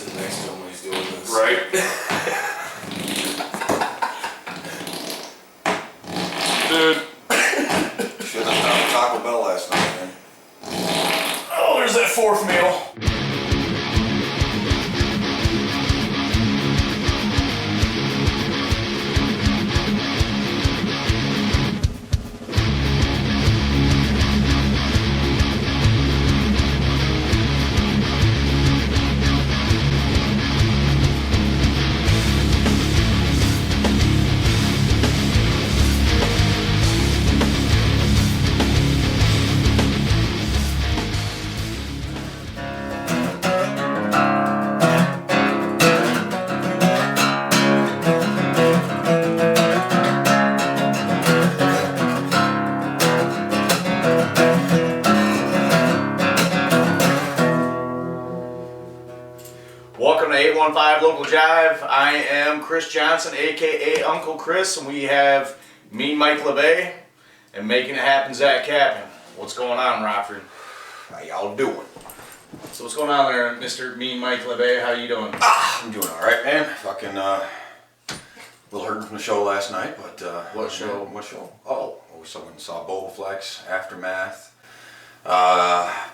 sitting next to him when he's doing this. Right. Dude. Should have found Taco Bell last night, man. Oh, there's that fourth meal. Welcome to 815 Local Jive. I am Chris Johnson, aka Uncle Chris, and we have Mean Mike LeBay and Making It Happen Zach Captain. What's going on, Rockford? How y'all doing? So what's going on there, Mr. Mean Mike LeBay? How you doing? I'm doing alright, man. Fucking, a little hurting from the show last night, but, What show? What show? Oh, we went and saw Bobaflex, Aftermath,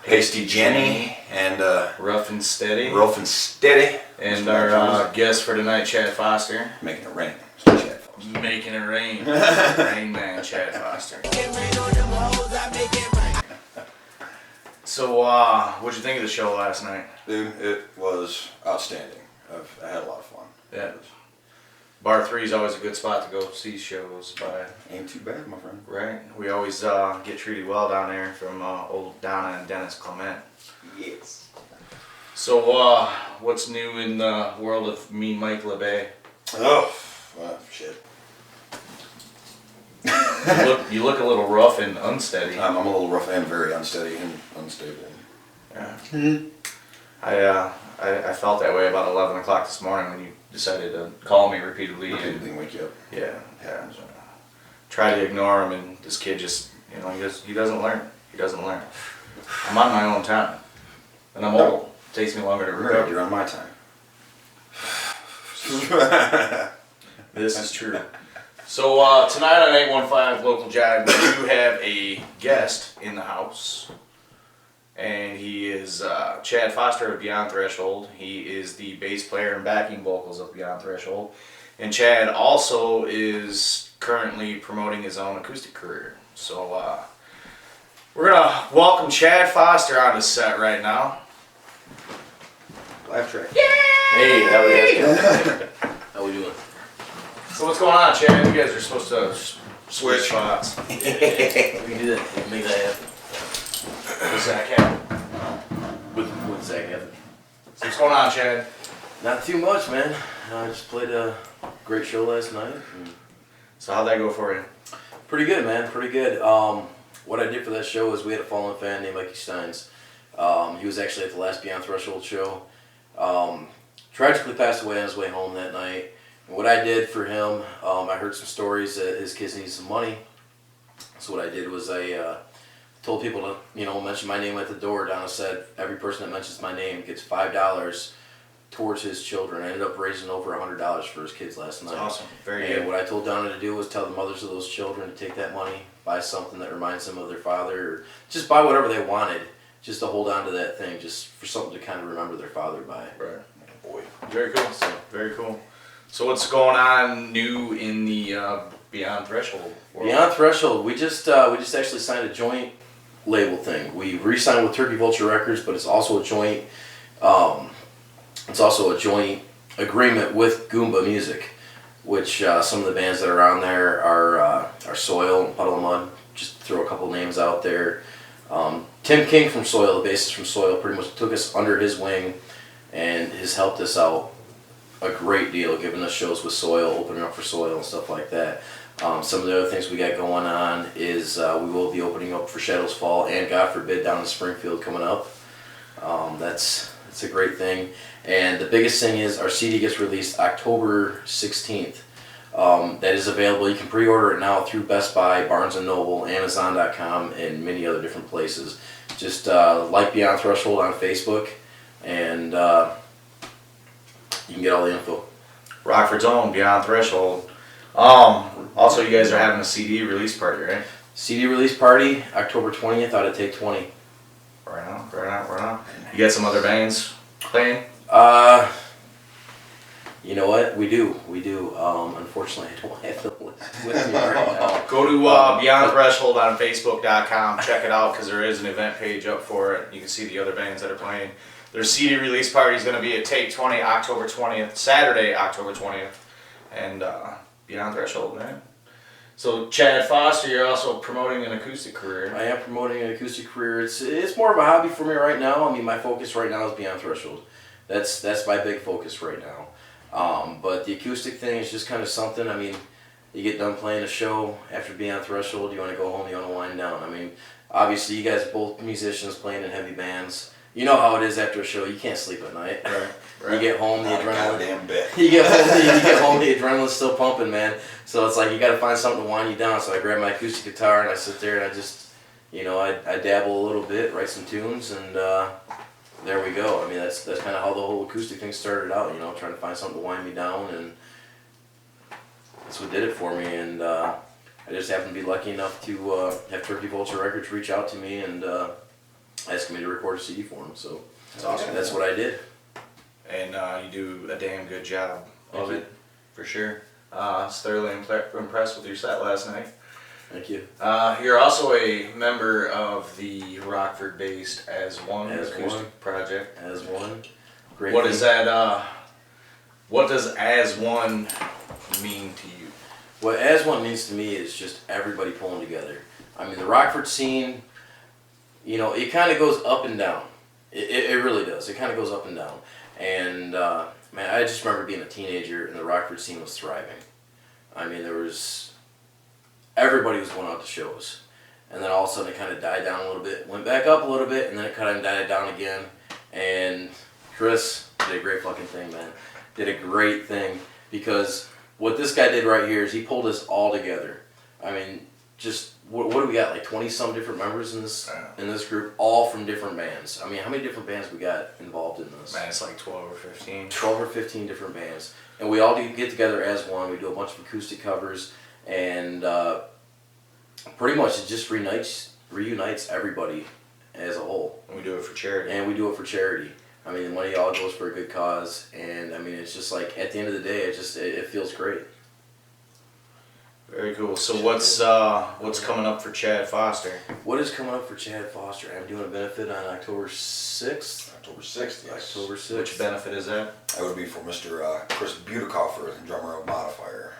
Pasty Jenny, and, Rough and Steady. Rough and Steady. And our guest for tonight, Chad Foster. Making it rain. So Chad Foster. Making it rain. Rainman, Chad Foster. So, what'd you think of the show last night? Dude, it was outstanding. I had a lot of fun. Yeah. Bar 3 is always a good spot to go see shows by. Ain't too bad, my friend. Right. We always get treated well down there from old Donna and Dennis Clement. Yes. So, what's new in the world of Mean Mike LeBay? Oh, shit. You look a little rough and unsteady. I'm a little rough and very unsteady and unstable. Yeah. I felt that way about 11 o'clock this morning when you decided to call me repeatedly. Repeatedly wake you up. Yeah. Try to ignore him, and this kid just, he doesn't learn. He doesn't learn. I'm on my own time, and I'm old. It takes me longer to Right, recover. you're on my time. This is true. So tonight on 815 Local Jive, we do have a guest in the house, and he is Chad Foster of Beyond Threshold. He is the bass player and backing vocals of Beyond Threshold, and Chad also is currently promoting his own acoustic career. So we're gonna welcome Chad Foster on the set right now. Laugh track. Hey, how are you guys doing? How we doing? So what's going on, Chad? You guys are supposed to switch spots. We can do that. We can make that happen. What's that, Captain? With Zach Evans. So what's going on, Chad? Not too much, man. I just played a great show last night. So how'd that go for you? Pretty good, man. Pretty good. What I did for that show is we had a fallen fan named Mikey Steins. He was actually at the last Beyond Threshold show. Tragically passed away on his way home that night. And what I did for him, I heard some stories that his kids needed some money. So what I did was I told people to, mention my name at the door. Donna said every person that mentions my name gets $5 towards his children. I ended up raising over $100 for his kids last night. That's awesome. Very And good. what I told Donna to do was tell the mothers of those children to take that money, buy something that reminds them of their father, or just buy whatever they wanted, just to hold on to that thing, just for something to kind of remember their father by. Right. Boy. Very cool. Very cool. So what's going on new in the Beyond Threshold world? Beyond Threshold, we just actually signed a joint label thing. We re-signed with Turkey Vulture Records, but it's also a joint. It's also a joint agreement with Goomba Music, which some of the bands that are on there are Soil and Puddle of Mud. Just throw a couple names out there. Tim King from Soil, the bassist from Soil, pretty much took us under his wing and has helped us out a great deal, giving us shows with Soil, opening up for Soil and stuff like that. Some of the other things we got going on is we will be opening up for Shadows Fall and God Forbid down in Springfield coming up. That's a great thing. And the biggest thing is our CD gets released October 16th. That is available. You can pre-order it now through Best Buy, Barnes & Noble, Amazon.com, and many other different places. Just like Beyond Threshold on Facebook, and you can get all the info. Rockford's own Beyond Threshold. Also, you guys are having a CD release party, right? CD release party, October 20th out at Take 20. Right on. You got some other bands playing? You know what? We do. Unfortunately, I don't have the list with me right now. Go to Beyond Threshold on Facebook.com. Check it out because there is an event page up for it. You can see the other bands that are playing. Their CD release party is going to be at Take 20, October 20th, Saturday, October 20th. And Beyond Threshold, man. So, Chad Foster, you're also promoting an acoustic career. I am promoting an acoustic career. It's more of a hobby for me right now. I mean, my focus right now is Beyond Threshold. That's my big focus right now. But the acoustic thing is just kind of something. I mean, you get done playing a show after Beyond Threshold, you want to go home, you want to wind down. I mean, obviously, you guys are both musicians playing in heavy bands. You know how it is after a show. You can't sleep at night. Right. You get home, the adrenaline. Goddamn bit. You get home, the adrenaline's still pumping, man. So it's like you got to find something to wind you down. So I grab my acoustic guitar and I sit there and I just, I dabble a little bit, write some tunes, and there we go. I mean, that's kind of how the whole acoustic thing started out. Trying to find something to wind me down, and that's what did it for me. And I just happened to be lucky enough to have Turkey Vulture Records reach out to me and ask me to record a CD for them. So That's awesome. That's what I did. And you do a damn good job of Thank you. it, for sure. I was thoroughly impressed with your set last night. Thank you. You're also a member of the Rockford-based As One As acoustic One. project. As one. Great. What thing. is that? What does As One mean to you? What As One means to me is just everybody pulling together. I mean, the Rockford scene, it kind of goes up and down. It really does. It kind of goes up and down. And, man, I just remember being a teenager and the Rockford scene was thriving. I mean, everybody was going out to shows. And then all of a sudden it kind of died down a little bit, went back up a little bit, and then it kind of died down again. And Chris did a great fucking thing, man. Did a great thing, because what this guy did right here is he pulled us all together. I mean, just what do we got, like 20 some different members in this group, all from different bands. I mean, how many different bands we got involved in this? Man, it's like 12 or 15. 12 or 15 different bands, and we all get together as one. We do a bunch of acoustic covers, and pretty much it just reunites everybody as a whole. And we do it for charity. I mean, the money all goes for a good cause, and I mean, it's just like at the end of the day, it feels great. Very cool. So what's coming up for Chad Foster? What is coming up for Chad Foster? I'm doing a benefit on October 6th. October 6th, yes. October 6th. Which benefit is that? That would be for Mr. Chris Butekoffer, drummer of Modifier.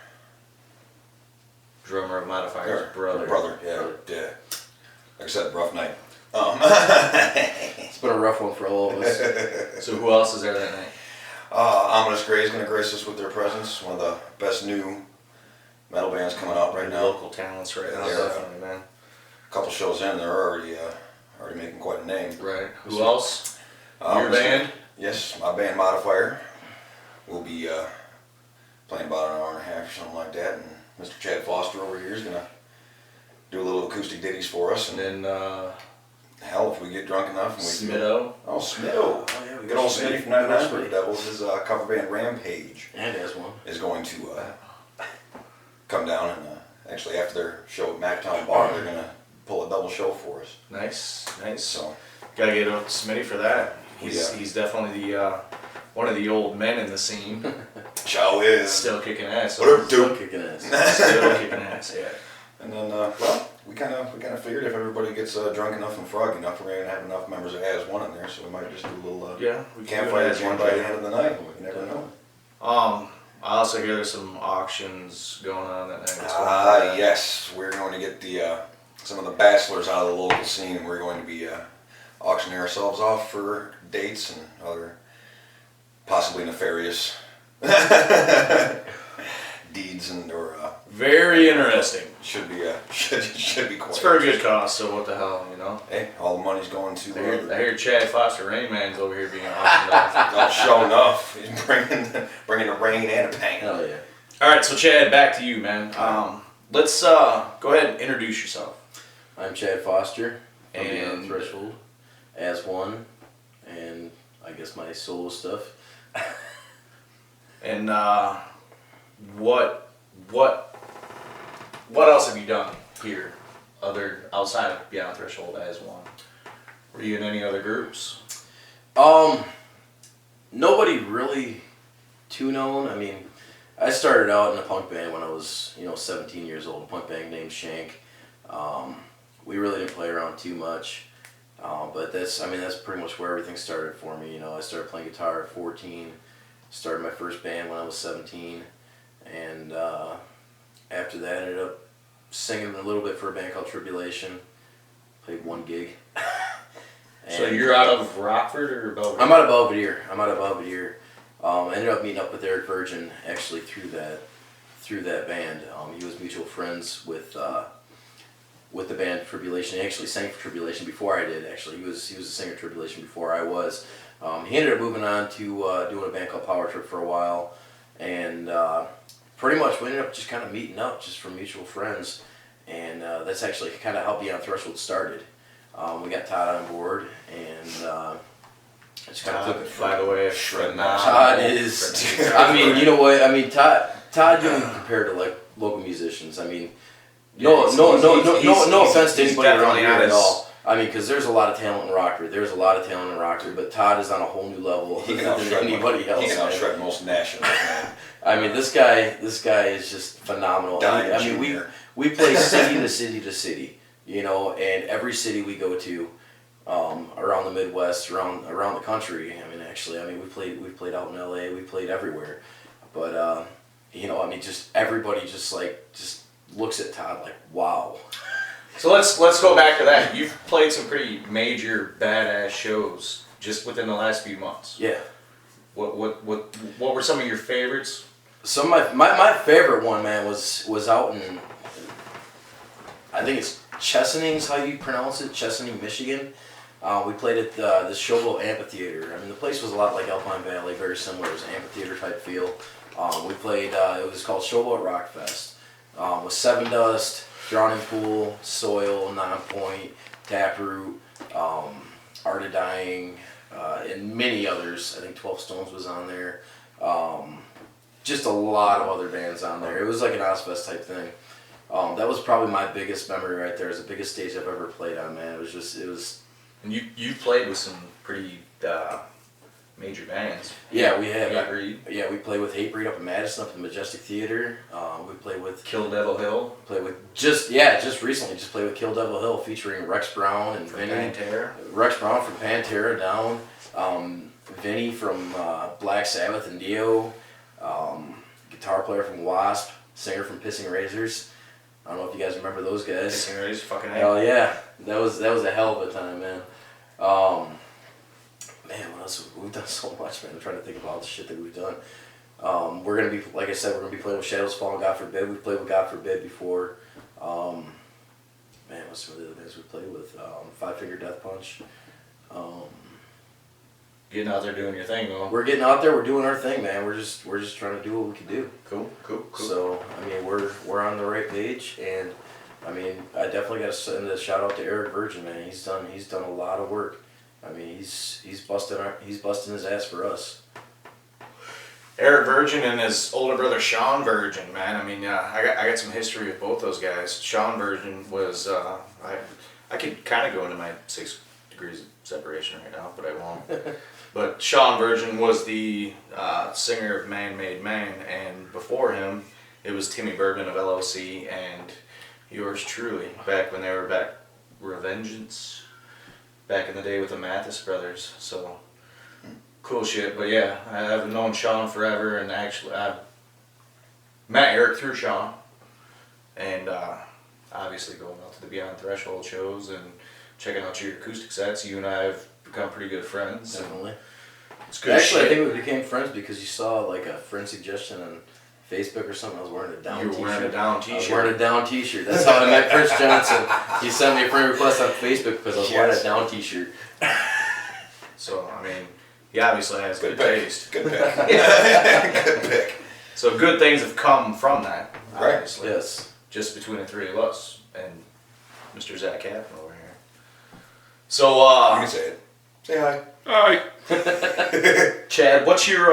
Drummer of Modifier's brother. Brother, yeah. Like I said, rough night. It's been a rough one for all of us. So who else is there that night? Ominous Grey is going to grace us with their presence. One of the best new metal bands coming out right now. Local talents right now, definitely, man. A couple shows in, they're already making quite a name. Right. Who else? Your band? Yes, my band Modifier. We'll be playing about an hour and a half or something like that, and Mr. Chad Foster over here is going to do a little acoustic ditties for us. And then hell, if we get drunk enough. And we Smitto. Oh, Smitto. Oh, yeah, we Good got old Smitty. Smitty from 99 Smitty. Fruit Devils. His cover band Rampage And as one. is going to come down and actually after their show at Mactown Bar, they're going to pull a double show for us. Nice. So Gotta get up to Smitty for that. Yeah. He's definitely the one of the old men in the scene. Chow is. Still kicking ass. What up, Still dude? kicking ass. Still kicking ass, yeah. And then, we kind of figured if everybody gets drunk enough and froggy enough, we're going to have enough members of As One in there, so we might just do a little Yeah, we can do campfire it as jam one by day. the end of the night. You never know. I also hear there's some auctions going on that night. What's going on with that? Yes, we're going to get the some of the bachelors out of the local scene. We're going to be auctioning ourselves off for dates and other possibly nefarious deeds or Very interesting. should be quite. It's for a good cause, so what the hell, you know? Hey, all the money's going to. I hear Chad Foster, Rainman's over here being auctioned off. Sure enough, he's bringing a rain and a pain. Hell yeah. All right, so Chad, back to you, man. Let's go ahead and introduce yourself. I'm Chad Foster. I'm And- Beyond Threshold. As one. And I guess my solo stuff. And what else have you done here, outside of Beyond Threshold as one? Were you in any other groups? Nobody really too known. I mean, I started out in a punk band when I was 17 years old. A punk band named Shank. We really didn't play around too much, but that's pretty much where everything started for me. I started playing guitar at 14. Started my first band when I was 17, and after that, I ended up singing a little bit for a band called Tribulation. Played one gig. So you're out of Rockford or Belvedere? I'm out of Belvedere. I ended up meeting up with Eric Virgin actually through that band. He was mutual friends with the band Tribulation. He actually sang for Tribulation before I did. Actually, he was a singer of Tribulation before I was. He ended up moving on to doing a band called Power Trip for a while, and pretty much we ended up just kind of meeting up just from mutual friends, and that's actually kind of how Beyond Threshold started. We got Todd on board, and it's kind of took it from. By the way, Todd is. I mean, you know what? I mean, Todd doesn't compare to like local musicians. I mean, no offense to anybody around here at all. I mean, because there's a lot of talent in Rockford. But Todd is on a whole new level than anybody else. He can outshred most nationals, man. I mean, this guy is just phenomenal. I mean, we play city to city to city, and every city we go to, around the Midwest, around the country. I mean, we played out in LA, we played everywhere, but just everybody just looks at Todd like, wow. So let's go back to that. You've played some pretty major badass shows just within the last few months. Yeah. What were some of your favorites? Some of my favorite one, man, was out in, I think it's Chesaning's how you pronounce it, Chesaning, Michigan. We played at the Showboat Amphitheater. I mean, the place was a lot like Alpine Valley, very similar. It was an amphitheater type feel. We played, it was called Showboat Rock Fest, with Seven Dust, Drowning Pool, Soil, Nonpoint, Taproot, Art of Dying, and many others. I think 12 Stones was on there. Just a lot of other bands on there. It was like an Ozfest type thing. That was probably my biggest memory right there. It was the biggest stage I've ever played on, man. It was. And you played with some pretty major bands. Yeah, we have. Hatebreed. Yeah, we played with Hatebreed up in Madison, up in the Majestic Theater. We played with Kill Devil Hill. Just recently played with Kill Devil Hill, featuring Rex Brown and Vinny. Pantera. Rex Brown from Pantera down. Vinny from Black Sabbath and Dio. Guitar player from Wasp. Singer from Pissing Razors. I don't know if you guys remember those guys. Pissing Razors, fucking hell yeah, that was a hell of a time, man. Man, what else? We've done so much, man. I'm trying to think of all the shit that we've done. We're gonna be, like I said, we're gonna be playing with Shadows Fall and God Forbid. We've played with God Forbid before. Man, what's some of the other bands we played with? Five Finger Death Punch. Getting out there doing your thing, though. We're getting out there. We're doing our thing, man. We're just trying to do what we can do. Cool. So I mean, we're on the right page, and I mean, I definitely got to send a shout out to Eric Virgin, man. He's done a lot of work. I mean, he's busting his ass for us. Eric Virgin and his older brother Sean Virgin, man. I mean, I got some history with both those guys. Sean Virgin was I could kind of go into my 6 degrees of separation right now, but I won't. But Sean Virgin was the singer of Man Made Man, and before him, it was Timmy Bergman of LOC and yours truly, back when they were back Revengeance, back in the day with the Mathis brothers. So cool shit. But yeah, I've known Sean forever, and actually I met Eric through Sean, and obviously going out to the Beyond Threshold shows and checking out your acoustic sets. You and I have become pretty good friends. Definitely. It's good Actually, shit. I think we became friends because you saw like a friend suggestion on Facebook or something. I was wearing a down t-shirt. You were wearing a down t-shirt. I was wearing a down t-shirt. That's how I met Chris Johnson. He sent me a friend request on Facebook because I was wearing a down t-shirt. So, I mean, he obviously has good pick. taste. Good pick. Good pick. So good things have come from that, Right. obviously. Yes. Just between the three of us and Mr. Zach Kaplan over here. So, You can say it. Say hi. Chad, what's your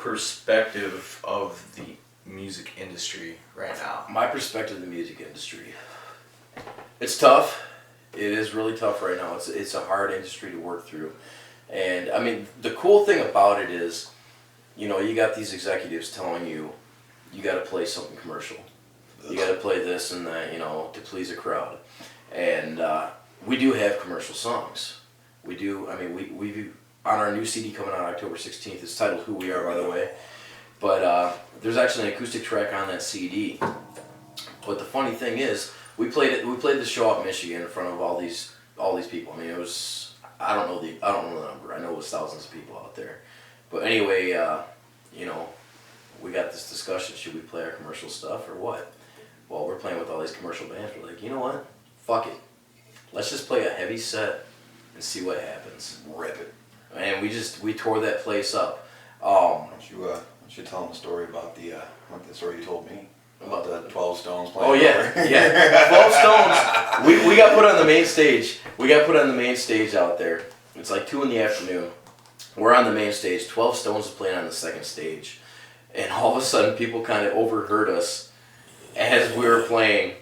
perspective of the music industry right now? My perspective of the music industry. It's tough. It is really tough right now. It's a hard industry to work through. And I mean, the cool thing about it is, you know, you got these executives telling you, you got to play something commercial. You got to play this and that, you know, to please a crowd. And we do have commercial songs. We do. I mean, we on our new CD coming out October 16th. It's titled "Who We Are," by the way. But there's actually an acoustic track on that CD. But the funny thing is, we played the show out in Michigan in front of all these people. I mean, it was I don't know the number. I know it was thousands of people out there. But anyway, you know, we got this discussion: should we play our commercial stuff or what? Well, we're playing with all these commercial bands. We're like, you know what? Fuck it. Let's just play a heavy set and see what happens. Rip it. And we tore that place up. Why don't you tell them the story about the story you told me about the 12 Stones playing? Oh yeah, yeah. 12 Stones. We got put on the main stage. We got put on the main stage out there. It's like 2 PM. We're on the main stage. 12 Stones is playing on the second stage, and all of a sudden, people kind of overheard us as we were playing.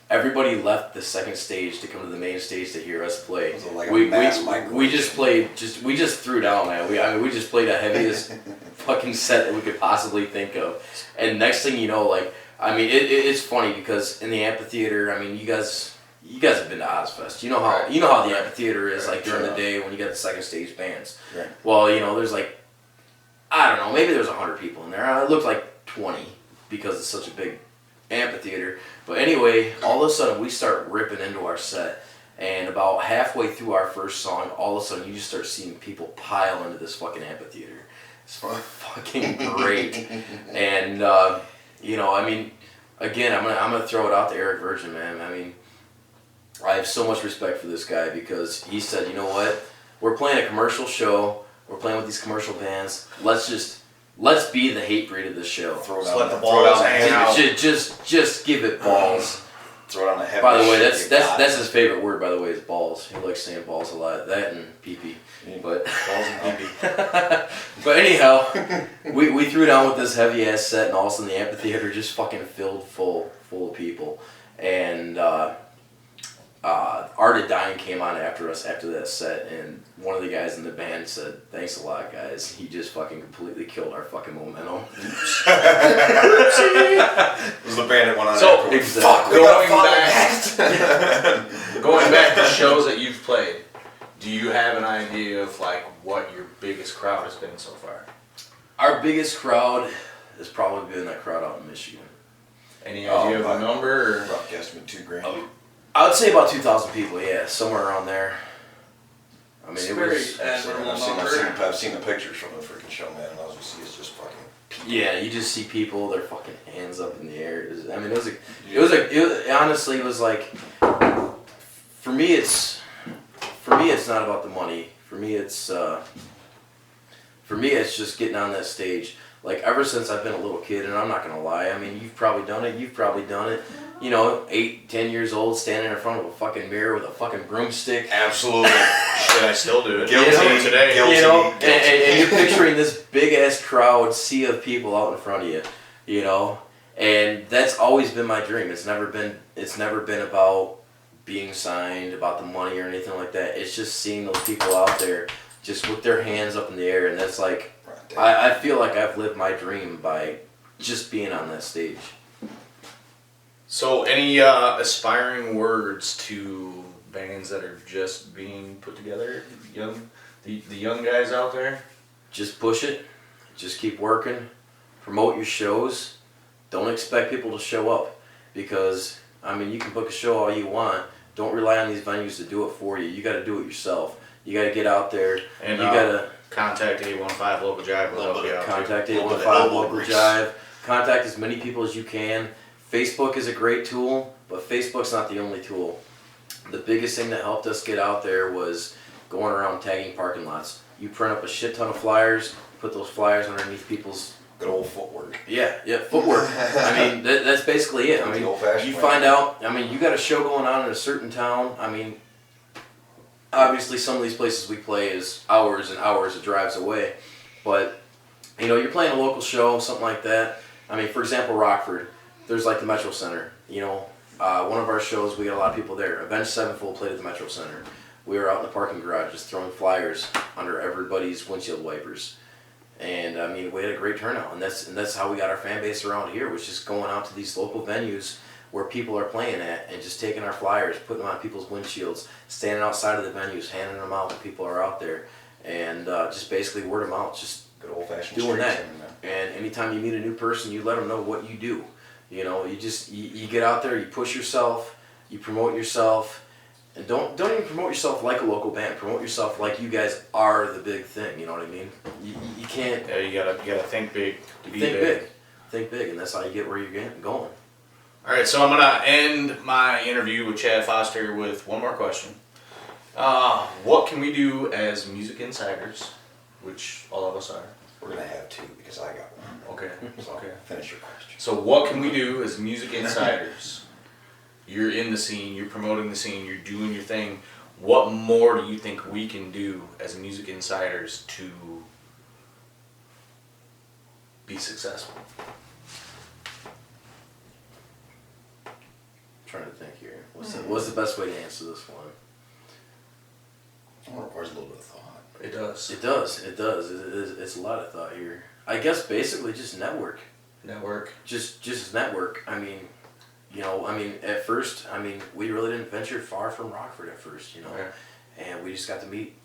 Everybody left the second stage to come to the main stage to hear us play. Was it like a mass migration? We just played. We just threw down, man. We just played the heaviest fucking set that we could possibly think of. And next thing you know, like, I mean, it's funny because in the amphitheater, I mean, you guys have been to Ozfest. You know how the amphitheater is like during the day when you got the second stage bands. Right. Well, you know, there's like, I don't know, maybe there's 100 people in there. It looked like 20 because it's such a big amphitheater. But anyway, all of a sudden we start ripping into our set, and about halfway through our first song, all of a sudden you just start seeing people pile into this fucking amphitheater. It's fucking great. And you know, I mean, again, I'm gonna throw it out to Eric Virgin, man. I mean, I have so much respect for this guy because he said, you know what, we're playing a commercial show, we're playing with these commercial bands, let's be the hate breed of this show. Let the balls hang out. Just give it balls. Throw it on the heavy. By the way, that's his favorite word. By the way, is balls. He likes saying balls a lot. That and pee-pee. But balls and pee-pee. But anyhow, we threw down with this heavy ass set, and all of a sudden the amphitheater just fucking filled full of people. And Art of Dying came on after us after that set, and one of the guys in the band said, "Thanks a lot, guys. He just fucking completely killed our fucking momentum." It was the band that went on. So, exactly. Going back to shows that you've played, do you have an idea of like what your biggest crowd has been so far? Our biggest crowd has probably been that crowd out in Michigan. Any idea of a number? Or? Rough guesstimate, $2,000. I would say about 2,000 people, yeah, somewhere around there. I mean, it was. I've seen the pictures from the freaking show, man, and all you see is just fucking people. Yeah, you just see people, their fucking hands up in the air. Honestly, it was like, for me, it's not about the money. For me, it's just getting on that stage. Like, ever since I've been a little kid, and I'm not gonna lie, I mean, you've probably done it. You know, 8, 10 years old, standing in front of a fucking mirror with a fucking broomstick. Absolutely. Shit, I still do it. Guilty today. You know, and you're picturing this big ass crowd, sea of people out in front of you. You know, and that's always been my dream. It's never been about being signed, about the money or anything like that. It's just seeing those people out there, just with their hands up in the air, and that's like, I feel like I've lived my dream by just being on that stage. So, any aspiring words to bands that are just being put together, the young guys out there? Just push it. Just keep working. Promote your shows. Don't expect people to show up, because I mean, you can book a show all you want. Don't rely on these venues to do it for you. You got to do it yourself. You got to get out there, and you got to contact 815 Local Jive. Contact 815 Local Jive. Contact as many people as you can. Facebook is a great tool, but Facebook's not the only tool. The biggest thing that helped us get out there was going around tagging parking lots. You print up a shit ton of flyers, put those flyers underneath people's... Good old footwork. Yeah, footwork. I mean, that's basically it. I mean, you find out, I mean, you got a show going on in a certain town. I mean, obviously some of these places we play is hours and hours of drives away, but you're playing a local show, something like that. I mean, for example, Rockford, there's like the Metro Center. One of our shows, we got a lot of people there. Avenged Sevenfold played at the Metro Center. We were out in the parking garage just throwing flyers under everybody's windshield wipers. And I mean, we had a great turnout, and that's how we got our fan base around here, was just going out to these local venues where people are playing at and just taking our flyers, putting them on people's windshields, standing outside of the venues, handing them out when people are out there, and just basically word of mouth, just Good old-fashioned doing that. street scene, And anytime you meet a new person, you let them know what you do. You get out there, you push yourself, you promote yourself, and don't even promote yourself like a local band. Promote yourself like you guys are the big thing. You know what I mean? You can't. Yeah, you gotta think big to be Think big, and that's how you get where you're going. All right, so I'm gonna end my interview with Chad Foster with one more question. What can we do as music insiders, which all of us are? We're going to have two because I got one. Okay. So Okay. finish your question. So what can we do as music insiders? You're in the scene, you're promoting the scene, you're doing your thing. What more do you think we can do as music insiders to be successful? I'm trying to think here. What's the best way to answer this one? It requires a little bit of thought. It does. It does. It's a lot of thought here. I guess basically just network. Network. Just network. I mean, at first, we really didn't venture far from Rockford at first, Okay. and we just got to meet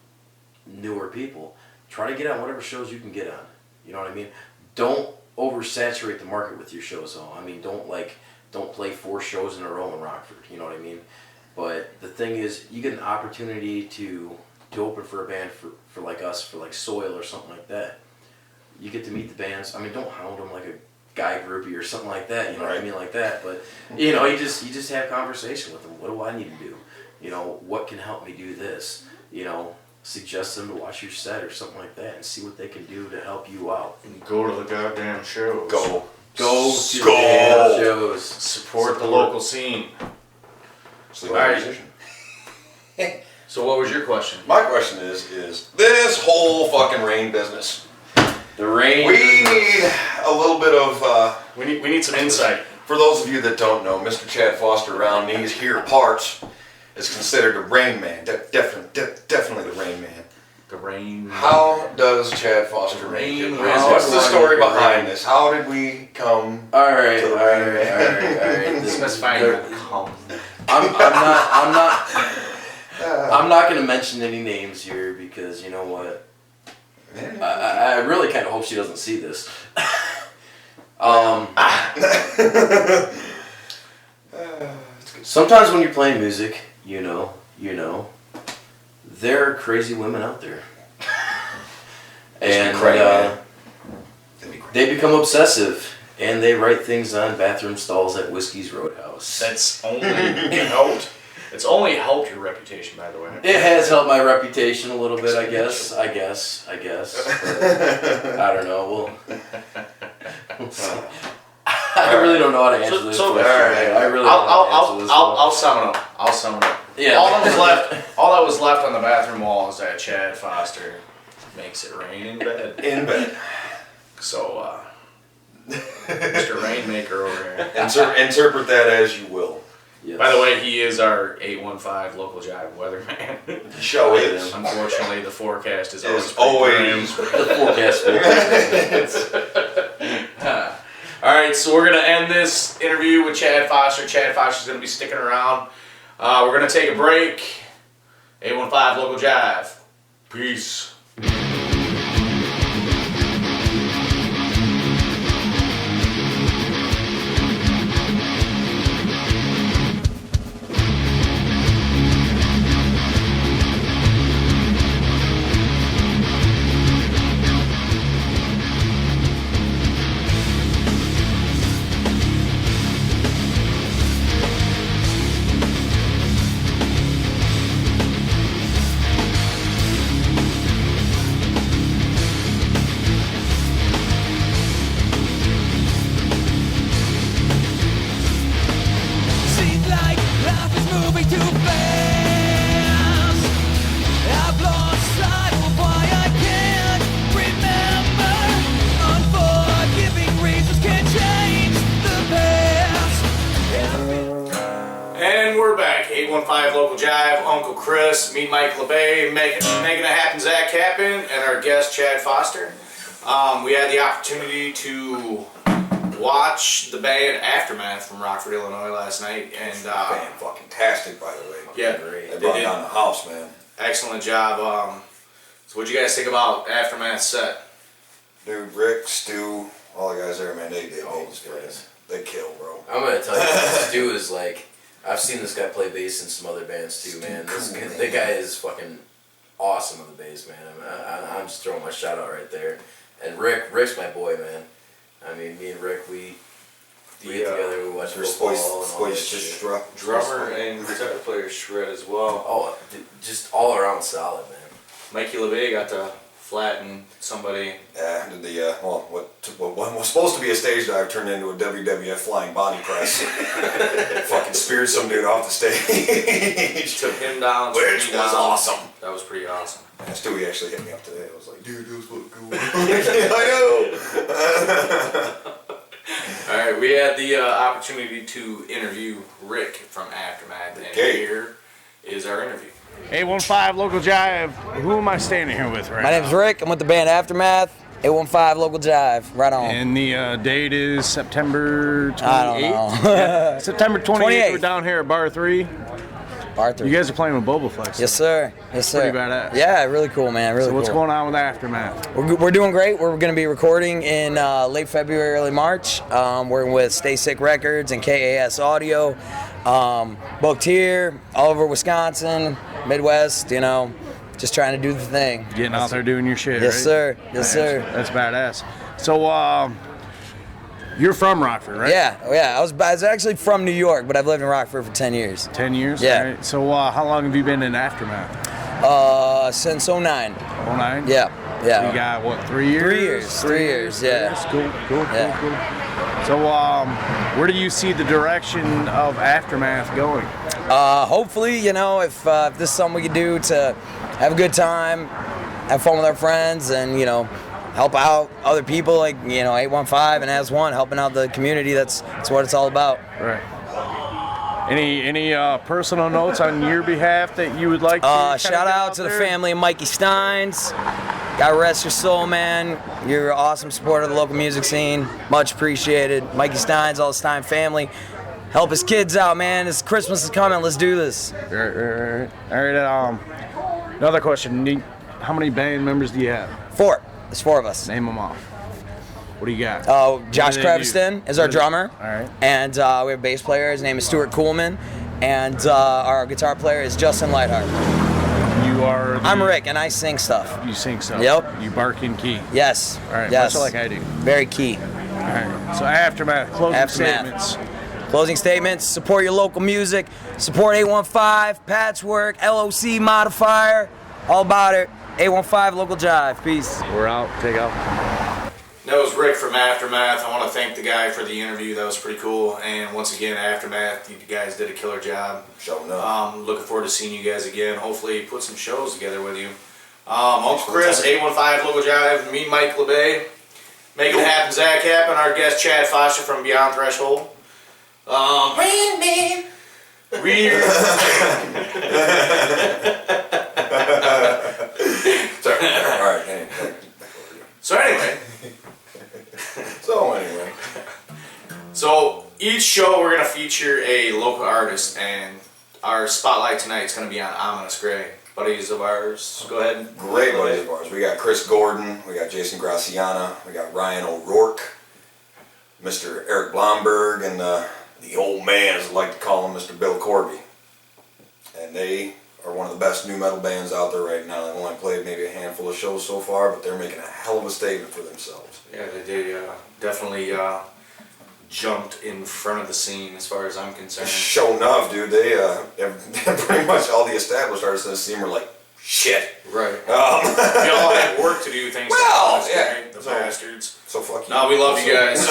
newer people. Try to get on whatever shows you can get on. You know what I mean? Don't oversaturate the market with your shows, though. I mean, don't play 4 shows in a row in Rockford. You know what I mean? But the thing is, you get an opportunity to open for a band for like us, for like Soil or something like that. You get to meet the bands. I mean, don't hound them like a guy groupie or something like that. You know what I mean, like that. But you just have conversation with them. What do I need to do? What can help me do this? Suggest them to watch your set or something like that, and see what they can do to help you out. And go to the goddamn shows. Go to the damn shows. Support the local scene. Sleep All on a right. musician. So what was your question? My question is this whole fucking rain business. The rain. We need a little bit of, We need some insight. for those of you that don't know, Mr. Chad Foster around these here parts is considered a rain man. Definitely the rain man. The rain. How does Chad Foster make it? Rain What's the man. story behind this? How did we come? All right. To the rain. Specifying There- come. I'm not gonna mention any names here because you know what? I really kind of hope she doesn't see this. Sometimes when you're playing music, there are crazy women out there, and they become obsessive, and they write things on bathroom stalls at Whiskey's Roadhouse. That's only helped. It's only helped your reputation, by the way. It has helped my reputation a little bit, I guess. I don't know. We'll see. I really don't know how to answer this question. I really don't know how to answer this I'll sum it up. I'll sum it up. Yeah. All that was left on the bathroom wall is that Chad Foster makes it rain in bed. In bed. So, Mr. Rainmaker over here. Interpret that as you will. Yes. By the way, he is our 815 local Jive weatherman. The show is. Unfortunately, the forecast is Is always always. The forecast. All right, so we're going to end this interview with Chad Foster. Chad Foster's going to be sticking around. We're going to take a break. 815 local Jive. Peace. 815 Local Jive, Uncle Chris, me, Mike LeBay, making it happen, Zach Kappen, and our guest Chad Foster. We had the opportunity to watch the band Aftermath from Rockford, Illinois last night, and Fan-fucking-tastic, by the way. yeah, They brought down the house, man. excellent job. So what'd you guys think about Aftermath's set? Dude, Rick, Stu, all the guys there, man, they kill, bro. I'm gonna tell you, Stu is like, I've seen this guy play bass in some other bands too, man. That guy is fucking awesome on the bass, man. I'm just throwing my shout out right there. And Rick's my boy, man. I mean, me and Rick, we get together, we watch football and all that shit. Drummer and guitar player shred as well. Oh, just all around solid, man. Mikey LeBay got to flatten somebody. Yeah, did what was supposed to be a stage dive turned into a WWF flying body press. Fucking speared some dude off the stage. Took him down. Which was awesome. That was pretty awesome. Yeah, Stewie actually hit me up today. I was like, dude, it was fucking cool. I know. Alright, we had the opportunity to interview Rick from Aftermath, and here is our interview. 815 Local Jive. Who am I standing here with right now? My name's Rick. I'm with the band Aftermath. 815 Local Jive. Right on. And the date is September 28th? I don't know. Yeah, September 28th. 28th. We're down here at Bar 3. Bar 3. You guys are playing with Bobaflex. Yes, sir. Yes, sir. Pretty badass. Yeah, really cool, man. Really So what's cool. going on with Aftermath? We're doing great. We're going to be recording in late February, early March. We're with Stay Sick Records and KAS Audio. Booked here, all over Wisconsin, Midwest, you know, just trying to do the thing. Getting out there doing your shit, Yes, right? sir. Yes, sir. That's badass. So, you're from Rockford, right? Yeah. I was actually from New York, but I've lived in Rockford for 10 years. 10 years? Yeah. All right. So, how long have you been in Aftermath? Since 09. 09? Yeah. You got, what, 3 years? 3 years, yeah. Cool. So, where do you see the direction of Aftermath going? Hopefully, you know, if this is something we could do to have a good time, have fun with our friends, and, you know, help out other people like, you know, 815 and As One, helping out the community, that's what it's all about. Right. Any personal notes on your behalf that you would like to shout out to the family of Mikey Steins. God rest your soul, man. You're an awesome supporter of the local music scene. Much appreciated. Mikey Steins, all his time family. Help his kids out, man. This Christmas is coming. Let's do this. Right. All right. Another question. How many band members do you have? 4. There's 4 of us. Name them off. What do you got? Josh What do they Creviston is our drummer. All right. And we have a bass player. His name is Stuart Kuhlman. And our guitar player is Justin Lightheart. You are. I'm Rick, and I sing stuff. You sing stuff. Yep. You bark in key. Yes. All right. Yes. Much like I do. Very key. All right. So Aftermath. Closing statements. Closing statements. Support your local music. Support 815, Patchwork, LOC Modifier. All about it. 815 Local Jive. Peace. We're out. Take out. That was Rick from Aftermath. I want to thank the guy for the interview. That was pretty cool. And once again, Aftermath, you guys did a killer job. Showing up. Looking forward to seeing you guys again. Hopefully put some shows together with you. Uncle Chris, 815 Local Jive, me, Mike LeBay. Making it happen, Zach Kappen, our guest Chad Foster from Beyond Threshold. Rainman. Sorry. All right. So anyway. So each show we're going to feature a local artist, and our spotlight tonight is going to be on Ominous Gray. Buddies of ours, go ahead. Great buddies of ours. We got Chris Gordon, we got Jason Graciana, we got Ryan O'Rourke, Mr. Eric Blomberg, and the old man, as I like to call him, Mr. Bill Corby. And they are one of the best new metal bands out there right now. They've only played maybe a handful of shows so far, but they're making a hell of a statement for themselves. Yeah, they definitely jumped in front of the scene as far as I'm concerned. Sure enough, dude, they pretty much all the established artists in the scene were like, shit. Right. We all had work to do, things Well, like yeah. the bastards. So fuck you. No, we love you guys.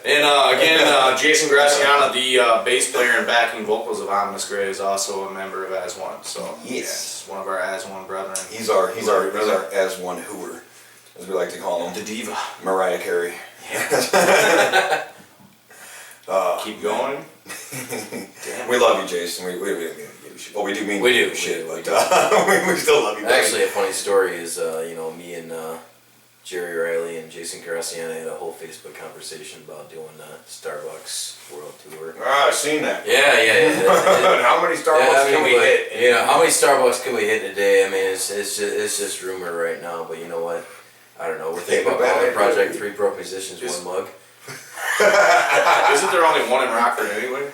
And again, Jason Graciana, the bass player and backing vocals of Ominous Gray, is also a member of As One. So Yes. one of our As One brethren. He's our as one hooer, as we like to call him. The diva. Mariah Carey. Keep going. We love you, Jason. We well, we do mean We do. shit, We but do. we still love you. buddy. Actually, a funny story is, me and Jerry Riley and Jason Graciana had a whole Facebook conversation about doing Starbucks World Tour. Ah, I've seen that. Yeah. How many Starbucks can we hit? Yeah, how many Starbucks can we hit in a day? I mean, it's just rumor right now, but you know what? I don't know. We're thinking about calling Project 3 Broke Musicians One Mug. Isn't there only one in Rockford anyway?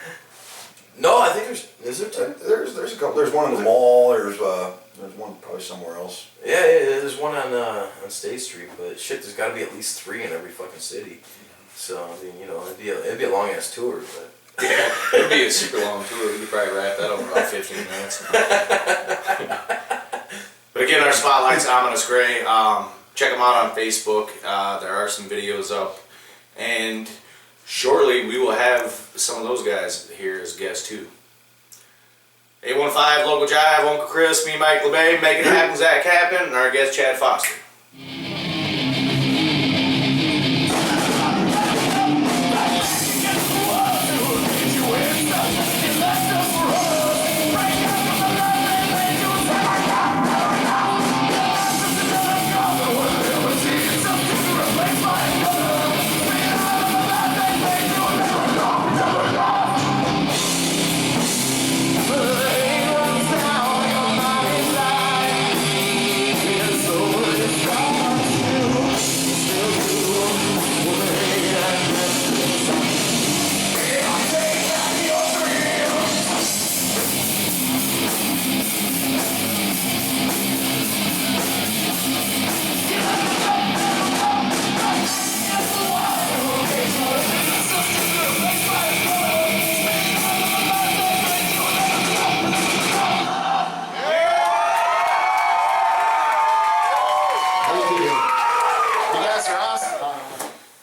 No, I think is there two? There's a couple. There's one in the mall. There's one probably somewhere else. Yeah, there's one on State Street, but shit, there's got to be at least 3 in every fucking city. So I mean, it'd be a long ass tour, but. Yeah, it'd be a super long tour. We could probably wrap that up in about 15 minutes. But again, our spotlight's Ominous Gray. Check them out on Facebook. There are some videos up, and shortly we will have some of those guys here as guests too. 815 Local Jive, Uncle Chris, me, Mike LeBay, making it happen, Zach Captain, and our guest Chad Foster.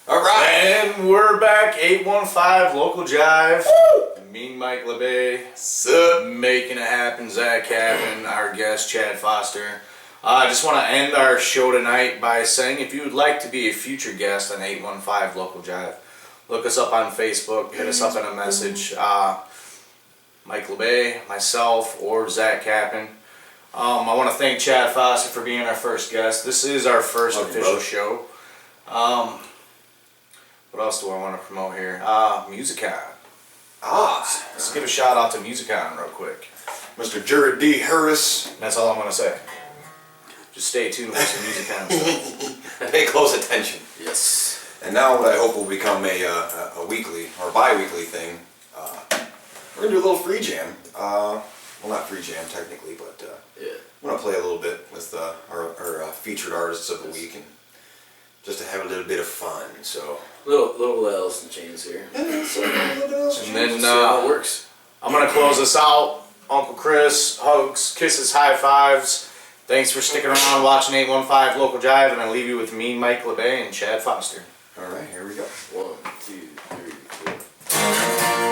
And we're back, 815 Local Jive. Me, Mike LeBay. Sup? Making it happen, Zach Captain. Our guest, Chad Foster. I just want to end our show tonight by saying if you would like to be a future guest on 815 Local Jive, look us up on Facebook, hit us up in a message. Mike LeBay, myself, or Zach Captain. I want to thank Chad Foster for being our first guest. This is our first official show. What else do I want to promote here? Musicon. Let's give a shout out to Musicon real quick. Mr. Jared D. Harris. That's all I'm going to say. Just stay tuned for some Musicon stuff. Pay close attention. Yes. And now what I hope will become a weekly or bi-weekly thing, we're going to do a little free jam. Well, not free jam technically, but I'm going to play a little bit with our featured artists of the week, and just to have a little bit of fun. So Little L's and chains here. and then See how it works. I'm going to close this out. Uncle Chris, hugs, kisses, high fives. Thanks for sticking around watching 815 Local Jive, and I leave you with me, Mike LeBay, and Chad Foster. all right, here we go. 1, 2, 3, 4.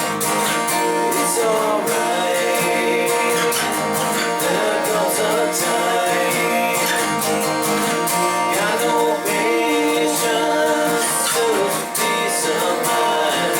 It's alright. There comes a time. Got no patience, so peace of mind.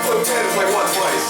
Look, Ted, it's like one twice.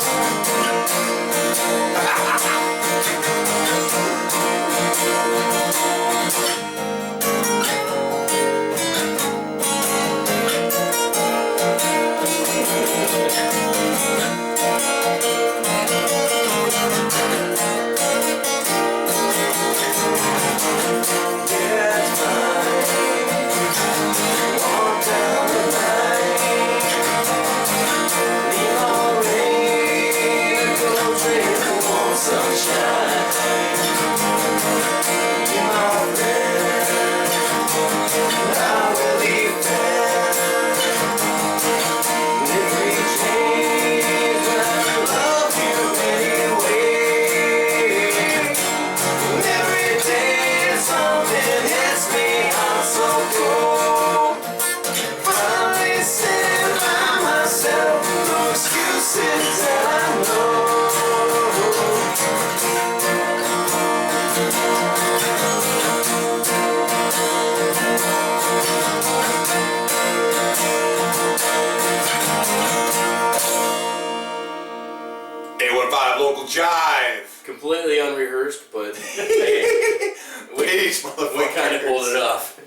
Local Jive. Completely unrehearsed, but Peace, we kind of pulled it off.